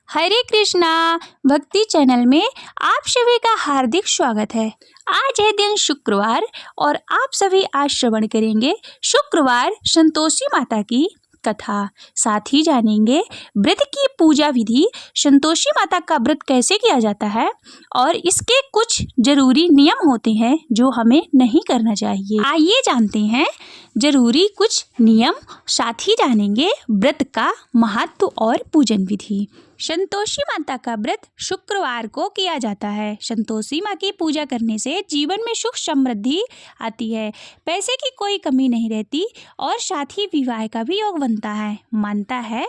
हरे कृष्णा भक्ति चैनल में आप सभी का हार्दिक स्वागत है। आज है दिन शुक्रवार और आप सभी आज श्रवण करेंगे शुक्रवार संतोषी माता की कथा। साथ ही जानेंगे व्रत की पूजा विधि, संतोषी माता का व्रत कैसे किया जाता है और इसके कुछ जरूरी नियम होते हैं जो हमें नहीं करना चाहिए। आइए जानते हैं जरूरी कुछ नियम, साथ ही जानेंगे व्रत का महत्व और पूजन विधि। संतोषी माता का व्रत शुक्रवार को किया जाता है। संतोषी माँ की पूजा करने से जीवन में सुख समृद्धि आती है, पैसे की कोई कमी नहीं रहती और साथ ही विवाह का भी योग बनता है। मानता है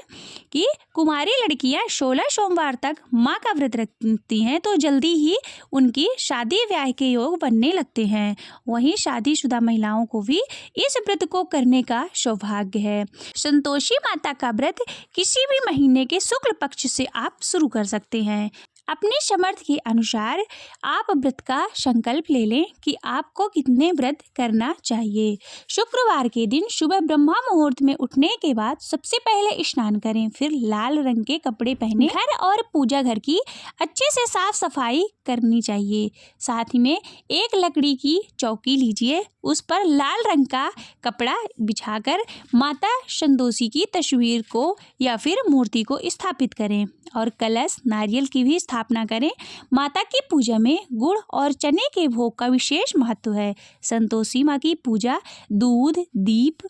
कि कुमारी लड़कियां 16 सोमवार तक माँ का व्रत रखती हैं तो जल्दी ही उनकी शादी ब्याह के योग बनने लगते हैं। वहीं शादीशुदा महिलाओं को भी इस व्रत को करने का सौभाग्य है। संतोषी माता का व्रत किसी भी महीने के शुक्ल पक्ष से आप शुरू कर सकते हैं। अपने समर्थ के अनुसार आप व्रत का संकल्प ले लें कि आपको कितने व्रत करना चाहिए। शुक्रवार के दिन सुबह ब्रह्मा मुहूर्त में उठने के बाद सबसे पहले स्नान करें, फिर लाल रंग के कपड़े पहने घर और पूजा घर की अच्छे से साफ सफाई करनी चाहिए। साथ ही में एक लकड़ी की चौकी लीजिए, उस पर लाल रंग का कपड़ा बिछाकर माता संतोषी की तस्वीर को या फिर मूर्ति को स्थापित करें और कलश नारियल की भी स्थापना करें। माता की पूजा में गुड़ और चने के भोग का विशेष महत्व है। संतोषी माँ की पूजा दूध, दीप,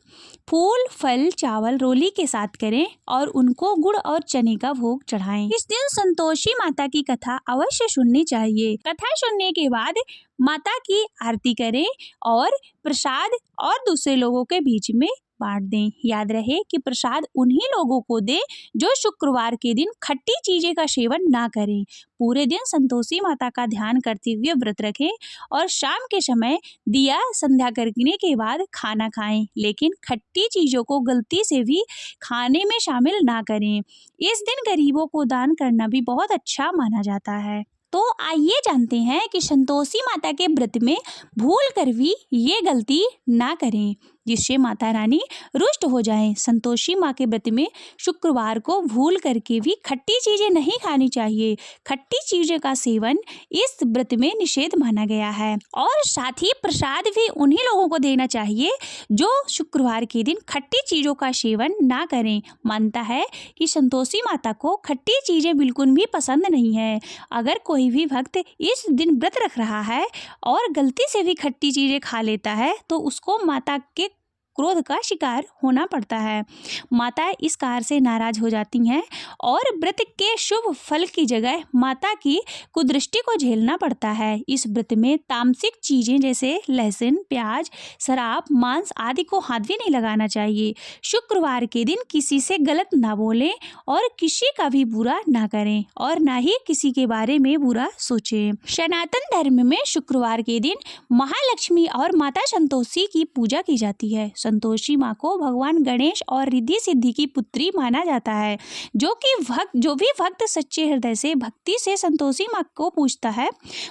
फूल, फल, चावल, रोली के साथ करें और उनको गुड़ और चने का भोग चढ़ाएं। इस दिन संतोषी माता की कथा अवश्य सुननी चाहिए। कथा सुनने के बाद माता की आरती करें और प्रसाद और दूसरे लोगों के बीच में बांट दें। याद रहे कि प्रसाद उन्हीं लोगों को दें जो शुक्रवार के दिन खट्टी चीजें का सेवन ना करें। पूरे दिन संतोषी माता का ध्यान करते हुए व्रत रखें और शाम के समय दिया संध्या करने के बाद खाना खाएं, लेकिन खट्टी चीजों को गलती से भी खाने में शामिल ना करें। इस दिन गरीबों को दान करना भी बहुत अच्छा माना जाता है। तो आइए जानते हैं कि संतोषी माता के व्रत में भूल कर भी ये गलती ना करें जिससे माता रानी रुष्ट हो जाएं। संतोषी माँ के व्रत में शुक्रवार को भूल करके भी खट्टी चीजें नहीं खानी चाहिए। खट्टी चीजों का सेवन इस व्रत में निषेध माना गया है और साथ ही प्रसाद भी उन्हीं लोगों को देना चाहिए जो शुक्रवार के दिन खट्टी चीजों का सेवन ना करें। मानता है कि संतोषी माता को खट्टी चीजें बिल्कुल भी पसंद नहीं है। अगर कोई भी भक्त इस दिन व्रत रख रहा है और गलती से भी खट्टी चीजें खा लेता है तो उसको माता के क्रोध का शिकार होना पड़ता है। माता इस कार से नाराज हो जाती हैं और व्रत के शुभ फल की जगह माता की कुदृष्टि को झेलना पड़ता है। इस व्रत में तामसिक चीजें जैसे लहसुन, प्याज, शराब, मांस आदि को हाथ भी नहीं लगाना चाहिए। शुक्रवार के दिन किसी से गलत ना बोलें और किसी का भी बुरा ना करें और ना ही किसी के बारे में बुरा सोचें। सनातन धर्म में शुक्रवार के दिन महालक्ष्मी और माता संतोषी की पूजा की जाती है। संतोषी माँ को भगवान गणेश और रिद्धि सिद्धि की पुत्री माना जाता है। जो भी भक्त सच्चे हृदय से भक्ति से संतोषी माँ को पूजता है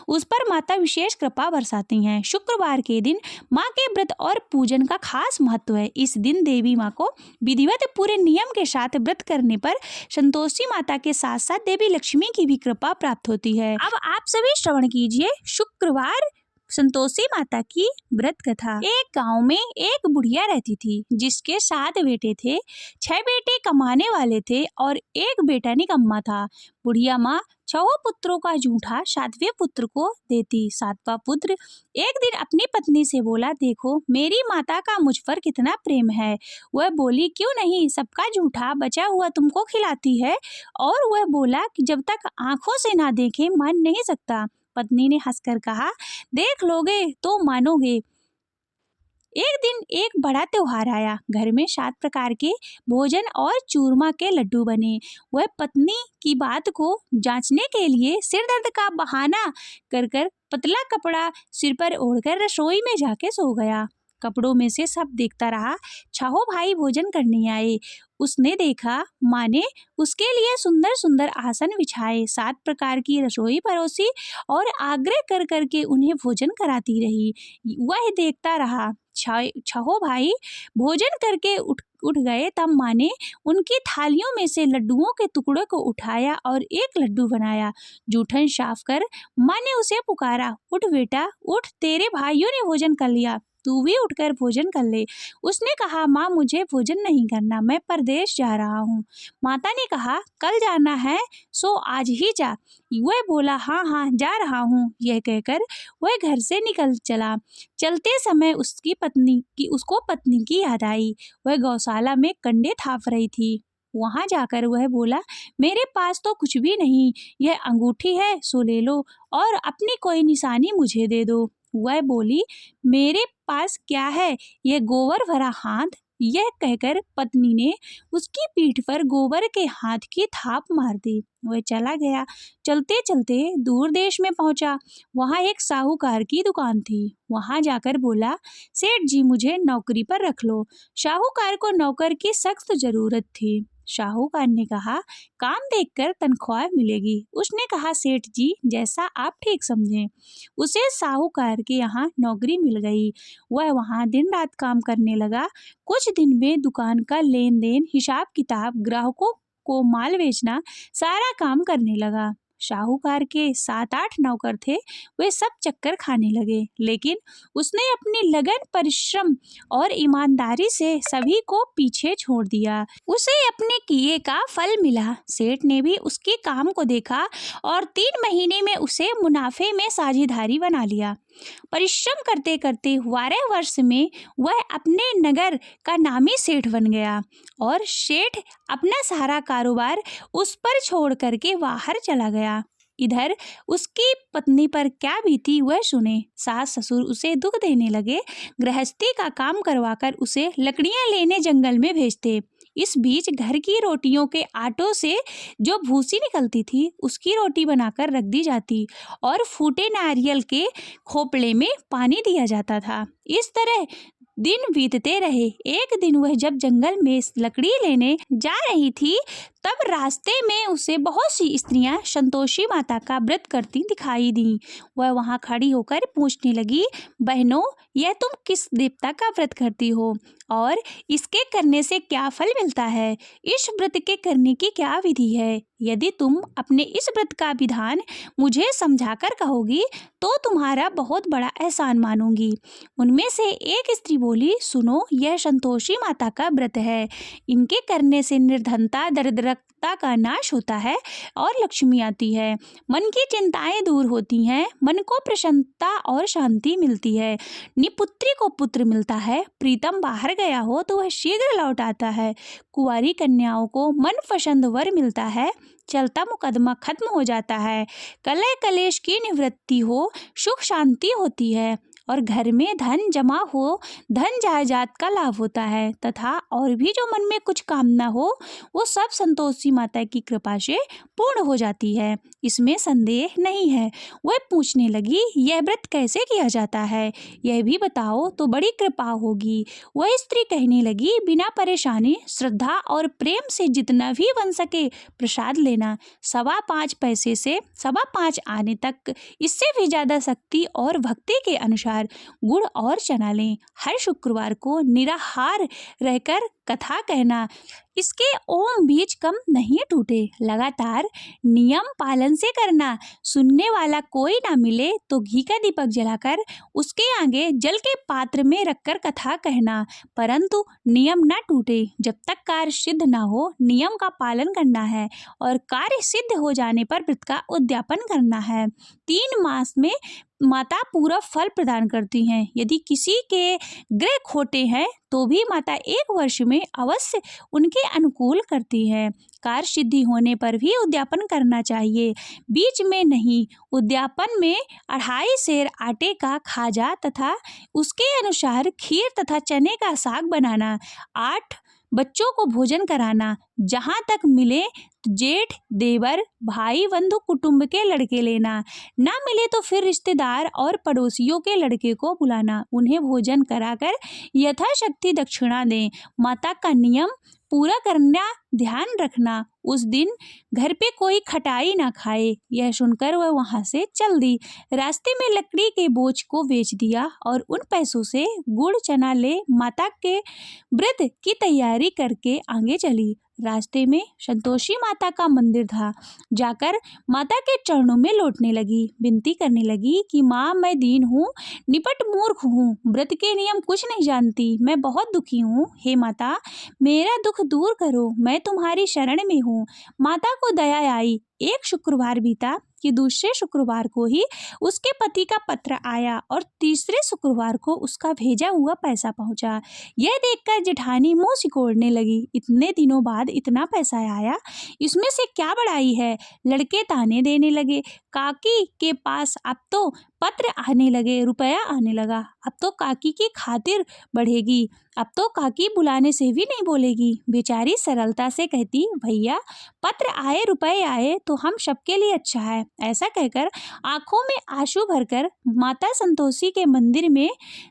उस पर माता विशेष कृपा बरसाती हैं। शुक्रवार के दिन माँ के व्रत और पूजन का खास महत्व है। इस दिन देवी माँ को विधिवत पूरे नियम के साथ व्रत करने पर संतोषी माता के साथ साथ देवी लक्ष्मी की भी कृपा प्राप्त होती है। अब आप सभी श्रवण कीजिए शुक्रवार संतोषी माता की व्रत कथा। एक गांव में एक बुढ़िया रहती थी जिसके 7 बेटे थे। 6 बेटे कमाने वाले थे और एक बेटा निकम्मा था। बुढ़िया माँ 6 पुत्रों का जूठा 7वें पुत्र को देती। 7वां पुत्र एक दिन अपनी पत्नी से बोला, देखो मेरी माता का मुझ पर कितना प्रेम है। वह बोली, क्यों नहीं, सबका जूठा बचा हुआ तुमको खिलाती है। और वह बोला कि जब तक आंखों से ना देखे मान नहीं सकता। पत्नी ने हंसकर कहा, देख लोगे तो मानोगे। एक दिन एक बड़ा त्योहार आया। घर में 7 प्रकार के भोजन और चूरमा के लड्डू बने। वह पत्नी की बात को जांचने के लिए सिर दर्द का बहाना कर कर पतला कपड़ा सिर पर ओढ़कर रसोई में जाके सो गया। कपड़ों में से सब देखता रहा। 6 भाई भोजन करने आए। उसने देखा माँ ने उसके लिए सुंदर सुंदर आसन बिछाए, 7 प्रकार की रसोई परोसी और आग्रह कर करके उन्हें भोजन कराती रही। वह देखता रहा। 6 भाई भोजन करके उठ गए तब माँ ने उनकी थालियों में से लड्डुओं के टुकड़ों को उठाया और एक लड्डू बनाया। जूठन साफ कर माँ ने उसे पुकारा, उठ बेटा उठ, तेरे भाइयों ने भोजन कर लिया, तू भी उठकर भोजन कर ले। उसने कहा, माँ मुझे भोजन नहीं करना, मैं परदेश जा रहा हूँ। माता ने कहा, कल जाना है सो आज ही जा। वह बोला, हाँ हाँ जा रहा हूँ। यह कहकर वह घर से निकल चला। चलते समय उसको पत्नी की याद आई। वह गौशाला में कंडे थाप रही थी। वहां जाकर वह बोला, मेरे पास तो कुछ भी नहीं, यह अंगूठी है सो ले लो और अपनी कोई निशानी मुझे दे दो। वह बोली, मेरे पास क्या है, यह गोबर भरा हाथ। यह कहकर पत्नी ने उसकी पीठ पर गोबर के हाथ की थाप मार दी। वह चला गया। चलते चलते दूर देश में पहुंचा। वहां एक साहूकार की दुकान थी। वहां जाकर बोला, सेठ जी मुझे नौकरी पर रख लो। साहूकार को नौकर की सख्त जरूरत थी। साहूकार ने कहा, काम देखकर तनख्वाह मिलेगी। उसने कहा, सेठ जी जैसा आप ठीक समझें। उसे साहूकार के यहाँ नौकरी मिल गई। वह वहाँ दिन रात काम करने लगा। कुछ दिन में दुकान का लेन देन, हिसाब किताब, ग्राहकों को माल बेचना, सारा काम करने लगा। साहूकार के 7-8 नौकर थे। वे सब चक्कर खाने लगे, लेकिन उसने अपनी लगन, परिश्रम और ईमानदारी से सभी को पीछे छोड़ दिया। उसे अपने किए का फल मिला। सेठ ने भी उसके काम को देखा और 3 महीने में उसे मुनाफे में साझेदारी बना लिया। परिश्रम करते करते 12 वर्ष में वह अपने नगर का नामी सेठ बन गया और सेठ अपना सारा कारोबार उस पर छोड़ करके बाहर चला गया। इधर उसकी पत्नी पर क्या बीती वह सुने। सास ससुर उसे दुख देने लगे। गृहस्थी का काम करवाकर उसे लकड़ियां लेने जंगल में भेजते। इस बीच घर की रोटियों के आटों से जो भूसी निकलती थी उसकी रोटी बनाकर रख दी जाती और फूटे नारियल के खोपड़े में पानी दिया जाता था। इस तरह दिन बीतते रहे। एक दिन वह जब जंगल में लकड़ी लेने जा रही थी तब रास्ते में उसे बहुत सी स्त्रियां संतोषी माता का व्रत करती दिखाई दी। वह वहां खड़ी होकर पूछने लगी, बहनों यह तुम किस देवता का व्रत करती हो और इसके करने से क्या फल मिलता है? इस व्रत के करने की क्या विधि है? यदि तुम अपने इस व्रत का विधान मुझे समझाकर कहोगी तो तुम्हारा बहुत बड़ा एहसान मानूंगी। उनमें से एक स्त्री बोली, सुनो यह संतोषी माता का व्रत है। इनके करने से निर्धनता, दरिद्रता का नाश होता है और लक्ष्मी आती है। मन की चिंताएं दूर होती हैं, मन को प्रसन्नता और शांति मिलती है। निपुत्री को पुत्र मिलता है। प्रीतम बाहर गया हो तो वह शीघ्र लौट आता है। कुंवारी कन्याओं को मनपसंद वर मिलता है। चलता मुकदमा खत्म हो जाता है। कलह कलेश की निवृत्ति हो, सुख शांति होती है और घर में धन जमा हो, धन जायदाद का लाभ होता है तथा और भी जो मन में कुछ कामना हो वो सब संतोषी माता की कृपा से पूर्ण हो जाती है। इसमें संदेह नहीं है। वह पूछने लगी, यह व्रत कैसे किया जाता है, यह भी बताओ तो बड़ी कृपा होगी। वह स्त्री कहने लगी, बिना परेशानी, श्रद्धा और प्रेम से जितना भी बन सके प्रसाद लेना। 5.25 पैसे से 5.25 आने तक, इससे भी ज्यादा शक्ति और भक्ति के अनुसार गुड़ और चना लें। हर शुक्रवार को निराहार रहकर कथा कहना। इसके ओम बीज कम नहीं टूटे। लगातार नियम पालन से करना। सुनने वाला कोई ना मिले तो घी का दीपक जलाकर उसके आगे जल के पात्र में रखकर कथा कहना, परंतु नियम ना टूटे। जब तक कार्य सिद्ध ना हो नियम का पालन करना है और कार्य सिद्ध हो जाने पर व्रत का उद्यापन करना है। 3 मास में माता पूरा फल प्रदान करती हैं। यदि किसी के ग्रह खोटे हैं तो भी माता 1 वर्ष में अवश्य उनके अनुकूल करती है। कार्य सिद्धि होने पर भी उद्यापन करना चाहिए, बीच में नहीं। उद्यापन में 2.5 सेर आटे का खाजा तथा उसके अनुसार खीर तथा चने का साग बनाना। 8 बच्चों को भोजन कराना। जहाँ तक मिले जेठ, देवर, भाई, बंधु, कुटुंब के लड़के लेना। ना मिले तो फिर रिश्तेदार और पड़ोसियों के लड़के को बुलाना। उन्हें भोजन कराकर यथाशक्ति दक्षिणा दें। माता का नियम पूरा करना ध्यान रखना। उस दिन घर पे कोई खटाई ना खाए। यह सुनकर वह वहां से चल दी। रास्ते में लकड़ी के बोझ को बेच दिया और उन पैसों से गुड़ चना ले माता के व्रत की तैयारी करके आगे चली। रास्ते में संतोषी माता का मंदिर था। जाकर माता के चरणों में लौटने लगी। विनती करने लगी कि माँ, मैं दीन हूँ, निपट मूर्ख हूँ, व्रत के नियम कुछ नहीं जानती, मैं बहुत दुखी हूँ। हे माता, मेरा दुख दूर करो, मैं तुम्हारी शरण में हूँ। माता को दया आई। एक शुक्रवार बीता कि दूसरे शुक्रवार को ही उसके पति का पत्र आया और तीसरे शुक्रवार को उसका भेजा हुआ पैसा पहुंचा। यह देखकर जेठानी मुंह सिकोड़ने लगी। इतने दिनों बाद इतना पैसा आया, इसमें से क्या बड़ाई है। लड़के ताने देने लगे। काकी के पास अब तो पत्र आने लगे, रुपया आने लगा। अब तो काकी की खातिर बढ़ेगी, अब तो काकी बुलाने से भी नहीं बोलेगी। बेचारी सरलता से कहती, भैया पत्र आए, रुपए आए तो हम सबके लिए अच्छा है। ऐसा कहकर आंखों में आंसू भरकर माता संतोषी के मंदिर में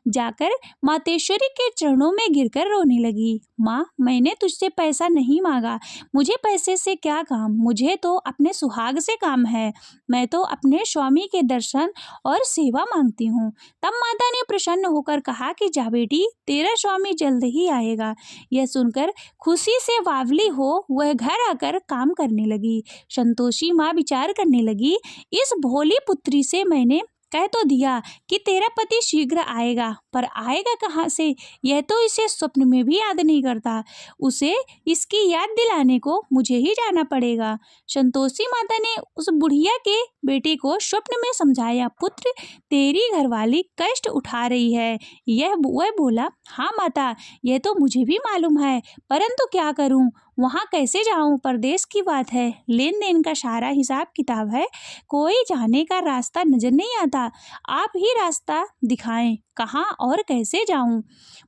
जाकर मातेश्वरी के चरणों में गिरकर रोने लगी। माँ, मैंने तुझसे पैसा नहीं मांगा, मुझे पैसे से क्या काम, मुझे तो अपने सुहाग से काम है। मैं तो अपने स्वामी के दर्शन और सेवा मांगती हूँ। तब माता ने प्रसन्न होकर कहा कि जा बेटी, तेरा स्वामी जल्द ही आएगा। यह सुनकर खुशी से वावली हो वह घर आकर काम करने लगी। संतोषी माँ विचार करने लगी, इस भोली पुत्री से मैंने कह तो दिया कि तेरा पति शीघ्र आएगा, पर आएगा कहाँ से, यह तो इसे स्वप्न में भी याद नहीं करता। उसे इसकी याद दिलाने को मुझे ही जाना पड़ेगा। संतोषी माता ने उस बुढ़िया के बेटे को स्वप्न में समझाया, पुत्र, तेरी घरवाली कष्ट उठा रही है। वह बोला, हाँ माता, यह तो मुझे भी मालूम है, परंतु क्या करूं, वहाँ कैसे जाऊं, परदेश की बात है, लेन देन का सारा हिसाब किताब है, कोई जाने का रास्ता नजर नहीं आता, आप ही रास्ता दिखाएं, कहाँ और कैसे जाऊं।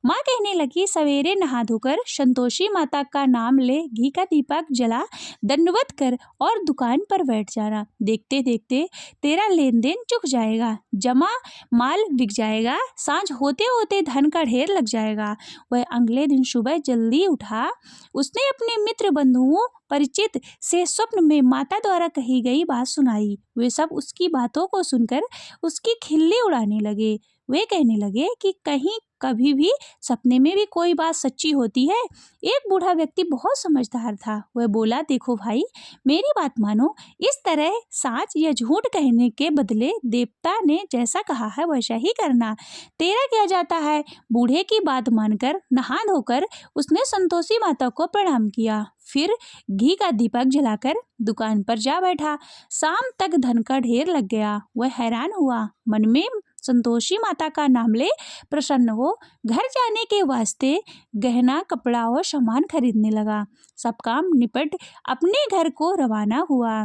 माँ कहने लगी, सवेरे नहा धोकर संतोषी माता का नाम ले, घी का दीपक जला, दंडवत कर और दुकान पर बैठ जाना। देखते देखते तेरा लेन देन चुक जाएगा, जमा माल बिक जाएगा, सांझ होते होते धन का ढेर लग जाएगा। वह अगले दिन सुबह जल्दी उठा। उसने अपने मित्र बंधुओं परिचित से स्वप्न में माता द्वारा कही गई बात सुनाई। वे सब उसकी बातों को सुनकर उसकी खिल्ली उड़ाने लगे। वे कहने लगे कि कहीं कभी भी सपने में भी कोई बात सच्ची होती है। एक बूढ़ा व्यक्ति बहुत समझदार था। वह बोला, देखो भाई, मेरी बात मानो, इस तरह सच या झूठ कहने के बदले देवता ने जैसा कहा है वैसा ही करना। तेरा क्या जाता है। बूढ़े की बात मानकर नहा धोकर उसने संतोषी माता को प्रणाम किया। फिर घी का दीपक जलाकर दुकान पर जा बैठा। शाम तक धन का ढेर लग गया। वह हैरान हुआ, मन में संतोषी माता का नाम ले प्रसन्न हो घर जाने के वास्ते गहना, कपड़ा और सामान खरीदने लगा। सब काम निपट अपने घर को रवाना हुआ।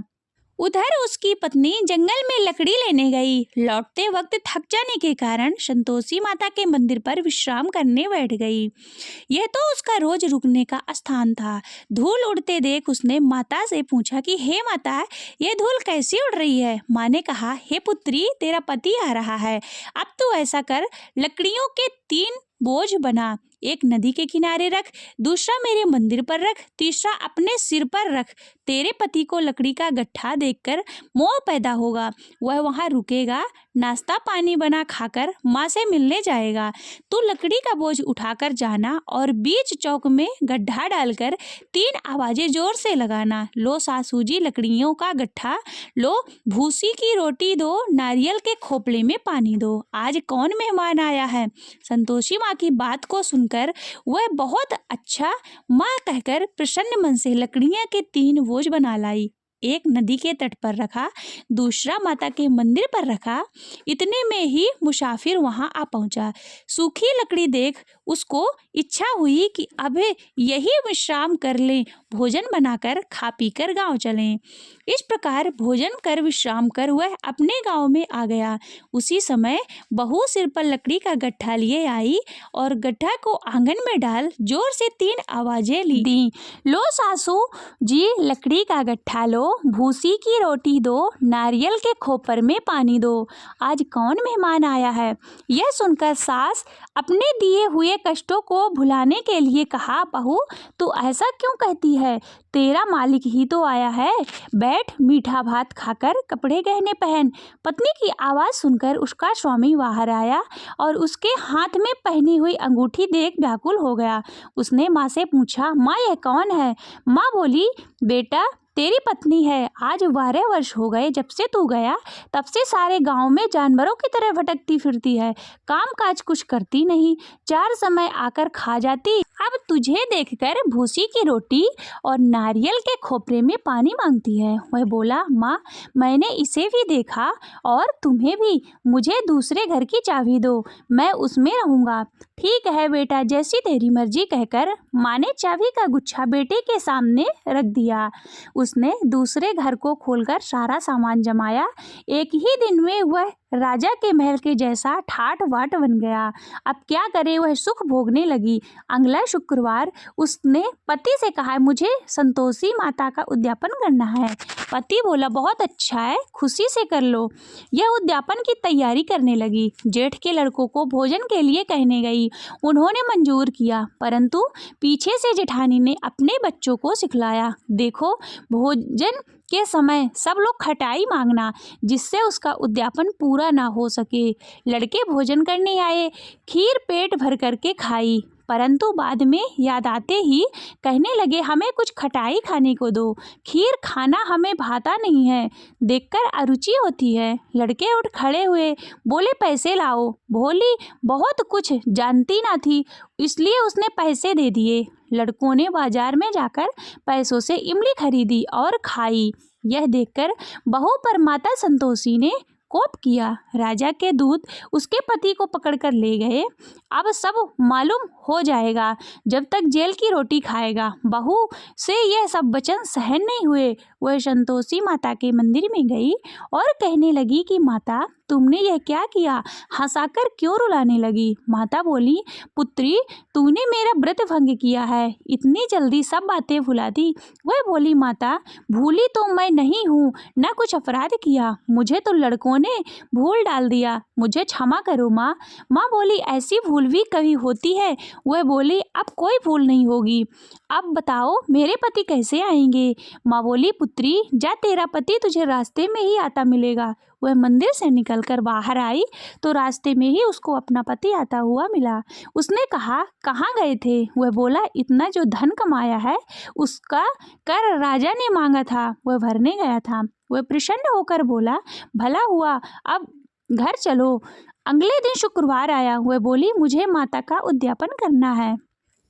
उधर उसकी पत्नी जंगल में लकड़ी लेने गई। लौटते वक्त थक जाने के कारण संतोषी माता के मंदिर पर विश्राम करने बैठ गई। यह तो उसका रोज रुकने का स्थान था। धूल उड़ते देख उसने माता से पूछा कि हे माता, यह धूल कैसी उड़ रही है। माँ ने कहा, हे पुत्री, तेरा पति आ रहा है। अब तू ऐसा कर, लकड़ियों के 3 बोझ बना, एक नदी के किनारे रख, दूसरा मेरे मंदिर पर रख, तीसरा अपने सिर पर रख। तेरे पति को लकड़ी का गट्ठा देखकर मोह पैदा होगा। वह वहां रुकेगा, नाश्ता पानी बना खाकर माँ से मिलने जाएगा। तू लकड़ी का बोझ उठाकर जाना और बीच चौक में गड्ढा डालकर 3 आवाजें जोर से लगाना। लो सासू जी लकड़ियों का गट्ठा, लो भूसी की रोटी दो, नारियल के खोपड़े में पानी दो, आज कौन मेहमान आया है। संतोषी माँ की बात को सुनकर वह बहुत अच्छा माँ कहकर प्रसन्न मन से लकड़ियां के 3 बोझ बना लाई। एक नदी के तट पर रखा, दूसरा माता के मंदिर पर रखा। इतने में ही मुसाफिर वहां आ पहुंचा। सूखी लकड़ी देख उसको इच्छा हुई कि अब यही विश्राम कर लें, भोजन बनाकर खा पीकर गांव चलें। इस प्रकार भोजन कर विश्राम कर वह अपने गांव में आ गया। उसी समय बहू सिर पर लकड़ी का गट्ठा लिए आई और गट्ठा को आंगन में डाल जोर से 3 आवाजें दी। लो सासू जी लकड़ी का गट्ठा लो, भूसी की रोटी दो, नारियल के खोपर में पानी दो, आज कौन मेहमान आया है। यह सुनकर सास अपने दिए हुए कष्टों को भुलाने के लिए कहा, बहू तू ऐसा क्यों कहती है, तेरा मालिक ही तो आया है, बैठ मीठा भात खाकर कपड़े गहने पहन। पत्नी की आवाज़ सुनकर उसका स्वामी बाहर आया और उसके हाथ में पहनी हुई अंगूठी देख व्याकुल हो गया। उसने माँ से पूछा, माँ यह कौन है। माँ बोली, बेटा तेरी पत्नी है, आज 12 वर्ष हो गए जब से तू गया, तब से सारे गांव में जानवरों की तरह भटकती फिरती है, काम काज कुछ करती नहीं, 4 समय आकर खा जाती, अब तुझे देखकर भूसी की रोटी और नारियल के खोपरे में पानी मांगती है। वह बोला, माँ मैंने इसे भी देखा और तुम्हें भी, मुझे दूसरे घर की चाबी दो, मैं उसमें रहूँगा। ठीक है बेटा, जैसी तेरी मर्जी, कहकर माँ ने चाबी का गुच्छा बेटे के सामने रख दिया। उसने दूसरे घर को खोलकर सारा सामान जमाया। एक ही दिन में वह राजा के महल के जैसा ठाट बाट बन गया। अब क्या करे, वह सुख भोगने लगी। अगला शुक्रवार उसने पति से कहा, मुझे संतोषी माता का उद्यापन करना है। पति बोला, बहुत अच्छा है, खुशी से कर लो। यह उद्यापन की तैयारी करने लगी। जेठ के लड़कों को भोजन के लिए कहने गई। उन्होंने मंजूर किया, परंतु पीछे से जेठानी ने अपने बच्चों को सिखलाया, देखो भोजन के समय सब लोग खटाई मांगना, जिससे उसका उद्यापन पूरा ना हो सके। लड़के भोजन करने आए, खीर पेट भर करके खाई, परंतु बाद में याद आते ही कहने लगे, हमें कुछ खटाई खाने को दो, खीर खाना हमें भाता नहीं है, देखकर अरुचि होती है। लड़के उठ खड़े हुए, बोले, पैसे लाओ। भोली बहुत कुछ जानती ना थी, इसलिए उसने पैसे दे दिए। लड़कों ने बाजार में जाकर पैसों से इमली खरीदी और खाई। यह देखकर बहू पर माता संतोषी ने कोप किया। राजा के दूत उसके पति को पकड़कर ले गए। अब सब मालूम हो जाएगा, जब तक जेल की रोटी खाएगा। बहू से यह सब वचन सहन नहीं हुए। वह संतोषी माता के मंदिर में गई और कहने लगी कि माता तुमने यह क्या किया, हंसाकर क्यों रुलाने लगी। माता बोली, पुत्री तूने मेरा व्रत भंग किया है, इतनी जल्दी सब बातें भुला दी। वह बोली, माता भूली तो मैं नहीं हूँ, न कुछ अपराध किया, मुझे तो लड़कों ने भूल डाल दिया, मुझे क्षमा करो माँ। माँ बोली, ऐसी भूल भी कभी होती है। वह बोली, अब कोई भूल नहीं होगी, अब बताओ मेरे पति कैसे आएंगे। माँ बोली, पुत्री जा, तेरा पति तुझे रास्ते में ही आता मिलेगा। वह मंदिर से निकलकर बाहर आई तो रास्ते में ही उसको अपना पति आता हुआ मिला। उसने कहा, कहाँ गए थे। वह बोला, इतना जो धन कमाया है उसका कर राजा ने मांगा था, वह भरने गया था। वह प्रसन्न होकर बोला, भला हुआ, अब घर चलो। अगले दिन शुक्रवार आया। वह बोली, मुझे माता का उद्यापन करना है।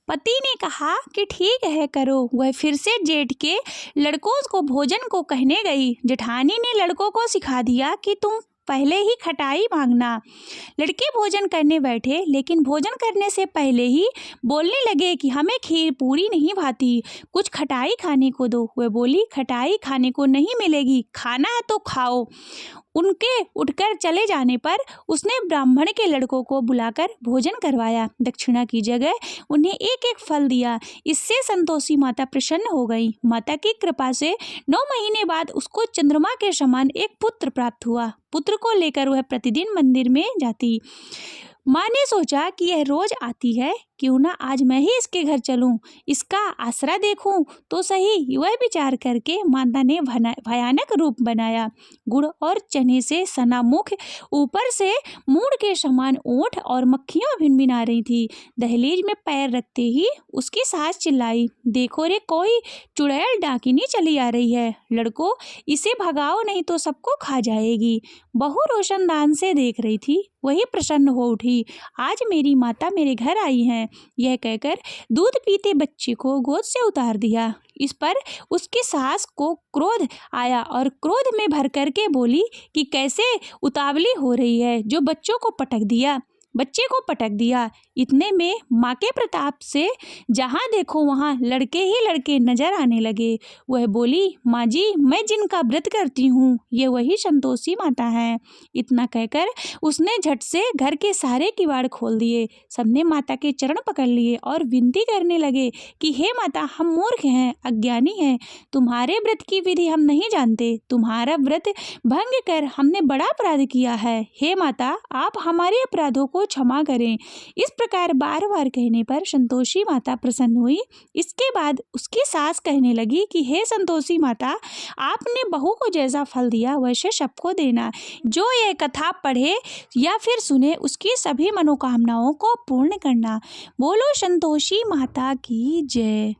पति ने कहा कि ठीक है करो। वह फिर से जेठ के लड़कों को भोजन को कहने गई। जेठानी ने लड़कों को सिखा दिया कि तुम पहले ही खटाई मांगना। लड़के भोजन करने बैठे, लेकिन भोजन करने से पहले ही बोलने लगे कि हमें खीर पूरी नहीं भाती, कुछ खटाई खाने को दो। वह बोली, खटाई खाने को नहीं मिलेगी, खाना है तो खाओ। उनके उठकर चले जाने पर उसने ब्राह्मण के लड़कों को बुलाकर भोजन करवाया। दक्षिणा की जगह उन्हें एक एक फल दिया। इससे संतोषी माता प्रसन्न हो गई। माता की कृपा से 9 महीने बाद उसको चंद्रमा के समान एक पुत्र प्राप्त हुआ। पुत्र को लेकर वह प्रतिदिन मंदिर में जाती। माँ ने सोचा कि यह रोज आती है, क्यों ना आज मैं ही इसके घर चलूं, इसका आसरा देखूं तो सही। वह विचार करके माता ने भयानक रूप बनाया। गुड़ और चने से सना मुख, ऊपर से मूड़ के समान ओंठ और मक्खियां भिनभिना रही थी। दहलीज में पैर रखते ही उसकी सास चिल्लाई, देखो रे, कोई चुड़ैल डाकिनी चली आ रही है, लड़को इसे भगाओ नहीं तो सबको खा जाएगी। बहू रोशनदान से देख रही थी, वही प्रसन्न हो उठी। आज मेरी माता मेरे घर आई हैं। यह कहकर दूध पीते बच्चे को गोद से उतार दिया। इस पर उसकी सास को क्रोध आया और क्रोध में भर करके बोली कि कैसे उतावली हो रही है, जो बच्चों को पटक दिया। बच्चे को पटक दिया। इतने में माँ के प्रताप से जहाँ देखो वहाँ लड़के ही लड़के नजर आने लगे। वह बोली, माँ जी, मैं जिनका व्रत करती हूँ ये वही संतोषी माता हैं। इतना कहकर उसने झट से घर के सारे किवाड़ खोल दिए। सबने माता के चरण पकड़ लिए और विनती करने लगे कि हे माता, हम मूर्ख हैं, अज्ञानी हैं, तुम्हारे व्रत की विधि हम नहीं जानते, तुम्हारा व्रत भंग कर हमने बड़ा अपराध किया है। हे माता, आप हमारे अपराधों को क्षमा करें। इस प्रकार बार बार कहने पर संतोषी माता प्रसन्न हुई। इसके बाद उसकी सास कहने लगी कि हे संतोषी माता, आपने बहू को जैसा फल दिया वैसे सबको देना। जो ये कथा पढ़े या फिर सुने उसकी सभी मनोकामनाओं को पूर्ण करना। बोलो संतोषी माता की जय।